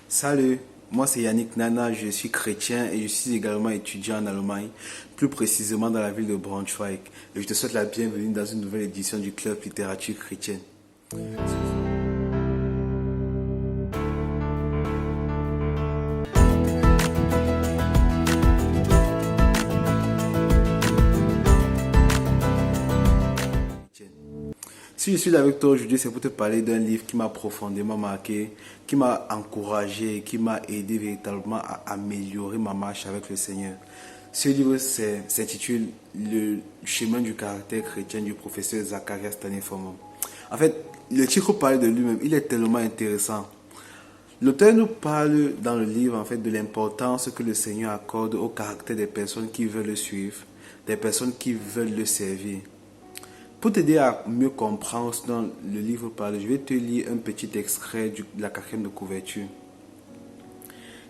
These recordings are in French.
Salut, moi c'est Yannick Nana, je suis chrétien et je suis également étudiant en Allemagne, plus précisément dans la ville de Braunschweig. Et je te souhaite la bienvenue dans une nouvelle édition du Club Littérature Chrétienne. Si je suis là avec toi aujourd'hui, c'est pour te parler d'un livre qui m'a profondément marqué, qui m'a encouragé, qui m'a aidé véritablement à améliorer ma marche avec le Seigneur. Ce livre s'intitule Le chemin du caractère chrétien du professeur Zacharias Staniformon. En fait, le titre parle de lui-même, il est tellement intéressant. L'auteur nous parle dans le livre en fait de l'importance que le Seigneur accorde au caractère des personnes qui veulent le suivre, des personnes qui veulent le servir. Pour t'aider à mieux comprendre ce dont le livre parle, je vais te lire un petit extrait de la quatrième de couverture.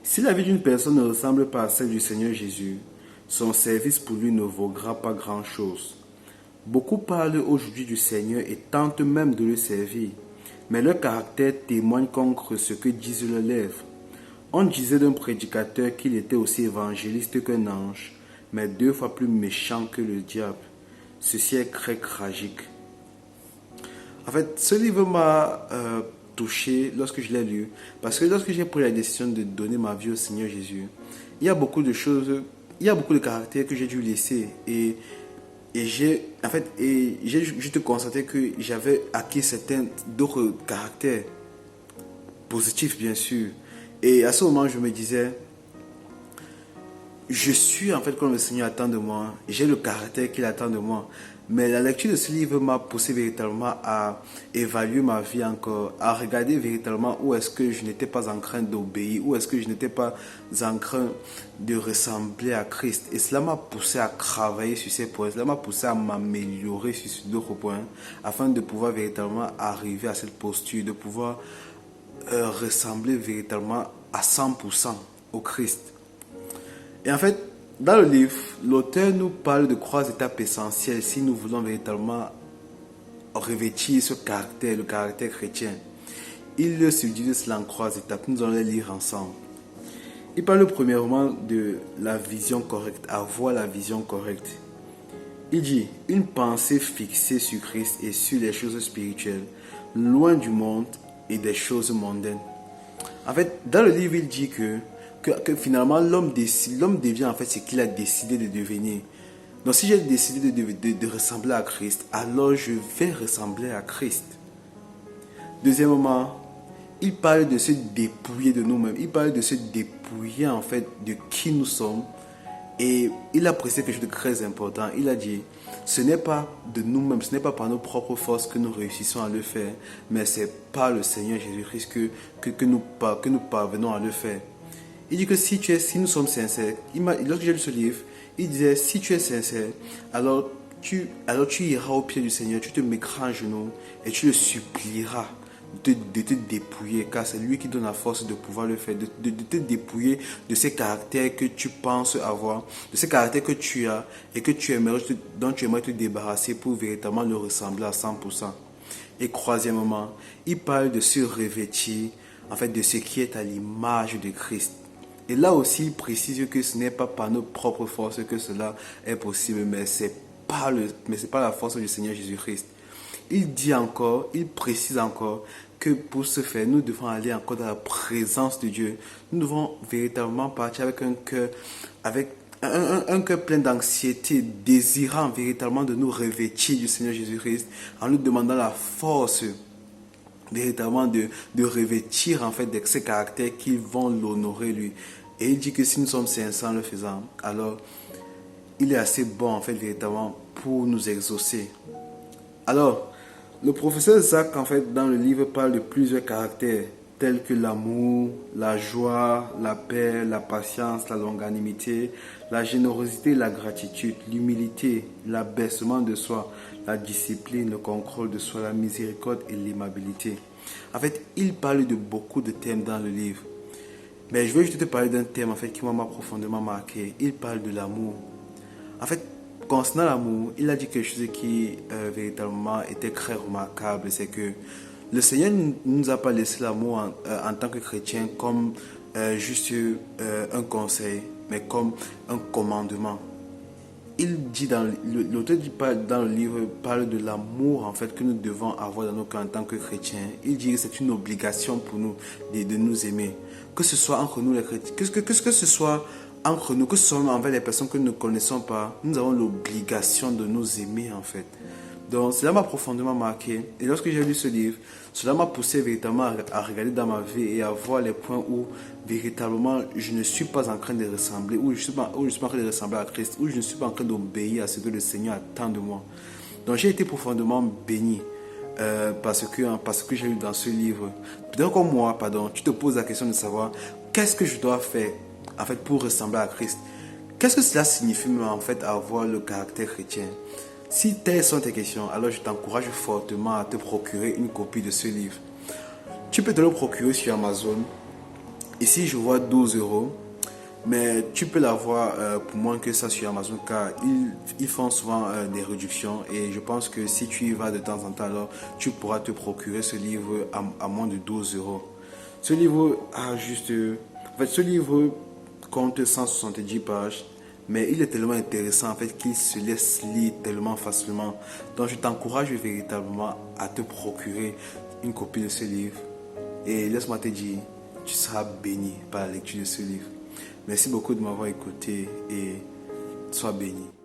Si la vie d'une personne ne ressemble pas à celle du Seigneur Jésus, son service pour lui ne vaudra pas grand-chose. Beaucoup parlent aujourd'hui du Seigneur et tentent même de le servir, mais leur caractère témoigne contre ce que disent leurs lèvres. On disait d'un prédicateur qu'il était aussi évangéliste qu'un ange, mais 2 fois plus méchant que le diable. Ceci est très tragique. En fait, ce livre m'a touché lorsque je l'ai lu, parce que lorsque j'ai pris la décision de donner ma vie au Seigneur Jésus, il y a beaucoup de choses, il y a beaucoup de caractères que j'ai dû laisser et j'ai juste constaté que j'avais acquis certains d'autres caractères positifs bien sûr. Et à ce moment, je me disais, je suis en fait comme le Seigneur attend de moi, j'ai le caractère qu'il attend de moi. Mais la lecture de ce livre m'a poussé véritablement à évaluer ma vie encore, à regarder véritablement où est-ce que je n'étais pas en train d'obéir, où est-ce que je n'étais pas en train de ressembler à Christ. Et cela m'a poussé à travailler sur ces points, cela m'a poussé à m'améliorer sur d'autres points, afin de pouvoir véritablement arriver à cette posture, de pouvoir ressembler véritablement à 100% au Christ. Et en fait, dans le livre, l'auteur nous parle de 3 étapes essentielles si nous voulons véritablement revêtir ce caractère, le caractère chrétien. Il le subdivise cela en 3 étapes. Nous allons les lire ensemble. Il parle premièrement de la vision correcte, avoir la vision correcte. Il dit, une pensée fixée sur Christ et sur les choses spirituelles, loin du monde et des choses mondaines. En fait, dans le livre, il dit que finalement, l'homme devient en fait ce qu'il a décidé de devenir. Donc, si j'ai décidé de ressembler à Christ, alors je vais ressembler à Christ. Deuxièmement, il parle de se dépouiller de nous-mêmes. Il parle de se dépouiller en fait de qui nous sommes. Et il a précisé quelque chose de très important. Il a dit, ce n'est pas de nous-mêmes, ce n'est pas par nos propres forces que nous réussissons à le faire, mais c'est par le Seigneur Jésus-Christ que nous parvenons à le faire. Il dit que si nous sommes sincères, lorsque j'ai lu ce livre, il disait, si tu es sincère, alors tu iras au pied du Seigneur, tu te mettras à genoux et tu le supplieras de te dépouiller, car c'est lui qui donne la force de pouvoir le faire, de te dépouiller de ces caractères que tu penses avoir, de ces caractères que tu as et que dont tu aimerais te débarrasser pour véritablement le ressembler à 100%. Et troisièmement, il parle de se revêtir, en fait, de ce qui est à l'image de Christ. Et là aussi, il précise que ce n'est pas par nos propres forces que cela est possible, mais c'est par la force du Seigneur Jésus-Christ. Il dit encore, il précise encore que pour ce faire, nous devons aller encore dans la présence de Dieu. Nous devons véritablement partir avec un cœur plein d'anxiété, désirant véritablement de nous revêtir du Seigneur Jésus-Christ, en nous demandant la force véritablement de revêtir en fait de ces caractères qui vont l'honorer lui. Et il dit que si nous sommes sincères en le faisant, alors il est assez bon en fait véritablement pour nous exaucer. Alors, le professeur Zach en fait dans le livre parle de plusieurs caractères tels que l'amour, la joie, la paix, la patience, la longanimité, la générosité, la gratitude, l'humilité, l'abaissement de soi, la discipline, le contrôle de soi, la miséricorde et l'aimabilité. En fait, il parle de beaucoup de thèmes dans le livre. Mais je vais juste te parler d'un thème en fait qui m'a profondément marqué. Il parle de l'amour. En fait, concernant l'amour, il a dit quelque chose qui véritablement était très remarquable. C'est que Le Seigneur ne nous a pas laissé l'amour en tant que chrétien comme juste un conseil, mais comme un commandement. Il dit l'auteur dit pas dans le livre parle de l'amour en fait que nous devons avoir dans nos cœurs en tant que chrétiens. Il dit que c'est une obligation pour nous de nous aimer, que ce soit entre nous les chrétiens, que ce soit entre nous, que ce soit envers les personnes que nous ne connaissons pas, nous avons l'obligation de nous aimer en fait. Donc cela m'a profondément marqué. Et lorsque j'ai lu ce livre, cela m'a poussé véritablement à regarder dans ma vie et à voir les points où véritablement je ne suis pas en train de ressembler, où je ne suis pas en train de ressembler à Christ, où je ne suis pas en train d'obéir à ce que le Seigneur attend de moi. Donc j'ai été profondément béni parce que j'ai lu dans ce livre. Peut-être comme moi, tu te poses la question de savoir qu'est-ce que je dois faire en fait pour ressembler à Christ. Qu'est-ce que cela signifie en fait avoir le caractère chrétien? Si telles sont tes questions, alors je t'encourage fortement à te procurer une copie de ce livre. Tu peux te le procurer sur Amazon. Ici, je vois 12 euros. Mais tu peux l'avoir pour moins que ça sur Amazon car ils font souvent des réductions. Et je pense que si tu y vas de temps en temps, alors tu pourras te procurer ce livre à moins de 12 euros. Ce livre a juste... En fait, ce livre compte 170 pages. Mais il est tellement intéressant en fait qu'il se laisse lire tellement facilement. Donc je t'encourage véritablement à te procurer une copie de ce livre. Et laisse-moi te dire, tu seras béni par la lecture de ce livre. Merci beaucoup de m'avoir écouté et sois béni.